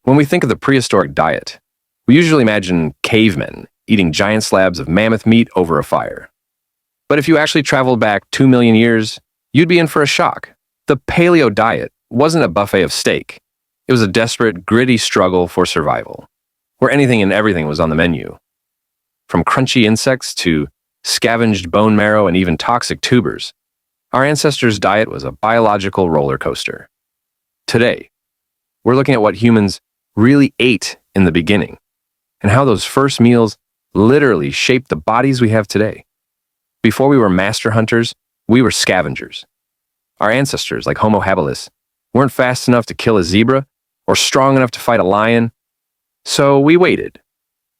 When we think of the prehistoric diet, we usually imagine cavemen eating giant slabs of mammoth meat over a fire. But if you actually traveled back 2 million years, you'd be in for a shock. The paleo diet wasn't a buffet of steak. It was a desperate, gritty struggle for survival, where anything and everything was on the menu. From crunchy insects to scavenged bone marrow and even toxic tubers, our ancestors' diet was a biological roller coaster. Today, we're looking at what humans really ate in the beginning and how those first meals literally shaped the bodies we have today. Before we were master hunters, we were scavengers. Our ancestors, like Homo habilis, weren't fast enough to kill a zebra or strong enough to fight a lion, so we waited.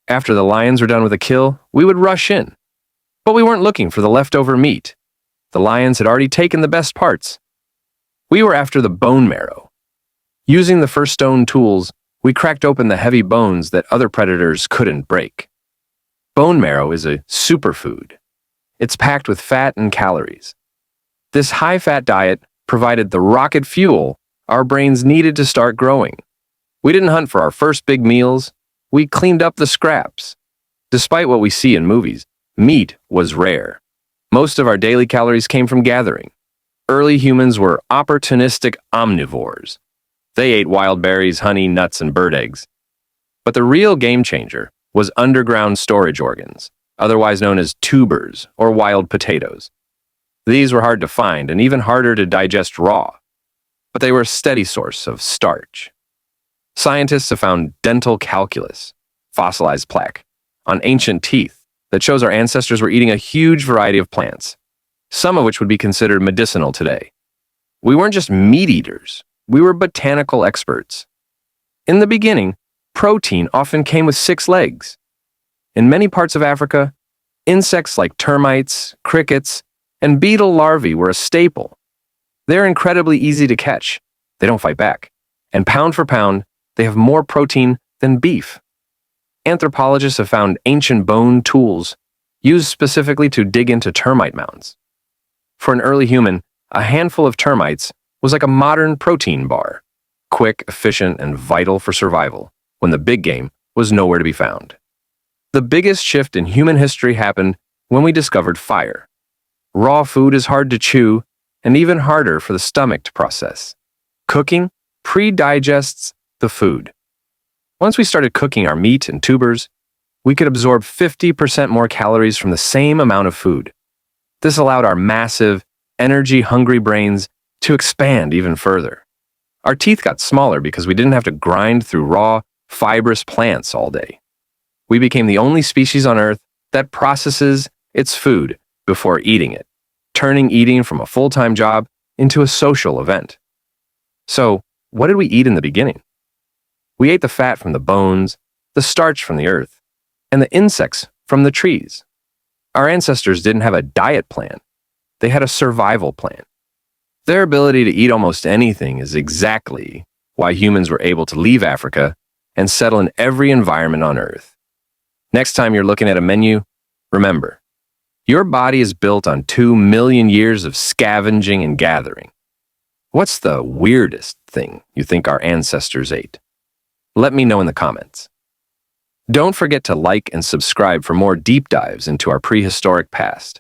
After the lions were done with a kill, we would rush in. But we weren't looking for the leftover meat. The lions had already taken the best parts. We were after the bone marrow. Using the first stone tools, we cracked open the heavy bones that other predators couldn't break. Bone marrow is a superfood. It's packed with fat and calories. This high-fat diet provided the rocket fuel our brains needed to start growing. We didn't hunt for our first big meals. We cleaned up the scraps. Despite what we see in movies, meat was rare. Most of our daily calories came from gathering. Early humans were opportunistic omnivores. They ate wild berries, honey, nuts, and bird eggs. But the real game changer was underground storage organs, otherwise known as tubers or wild potatoes. These were hard to find and even harder to digest raw, but they were a steady source of starch. Scientists have found dental calculus, fossilized plaque, on ancient teeth that shows our ancestors were eating a huge variety of plants, some of which would be considered medicinal today. We weren't just meat eaters, we were botanical experts. In the beginning, protein often came with 6 legs. In many parts of Africa, insects like termites, crickets, and beetle larvae were a staple. They're incredibly easy to catch. They don't fight back. And pound for pound, they have more protein than beef. Anthropologists have found ancient bone tools used specifically to dig into termite mounds. For an early human, a handful of termites was like a modern protein bar, quick, efficient, and vital for survival, when the big game was nowhere to be found. The biggest shift in human history happened when we discovered fire. Raw food is hard to chew and even harder for the stomach to process. Cooking pre-digests the food. Once we started cooking our meat and tubers, we could absorb 50% more calories from the same amount of food. This allowed our massive, energy-hungry brains to expand even further. Our teeth got smaller because we didn't have to grind through raw, fibrous plants all day. We became the only species on Earth that processes its food before eating it, turning eating from a full-time job into a social event. So, what did we eat in the beginning? We ate the fat from the bones, the starch from the earth, and the insects from the trees. Our ancestors didn't have a diet plan. They had a survival plan. Their ability to eat almost anything is exactly why humans were able to leave Africa and settle in every environment on Earth. Next time you're looking at a menu, remember, your body is built on 2 million years of scavenging and gathering. What's the weirdest thing you think our ancestors ate? Let me know in the comments. Don't forget to like and subscribe for more deep dives into our prehistoric past.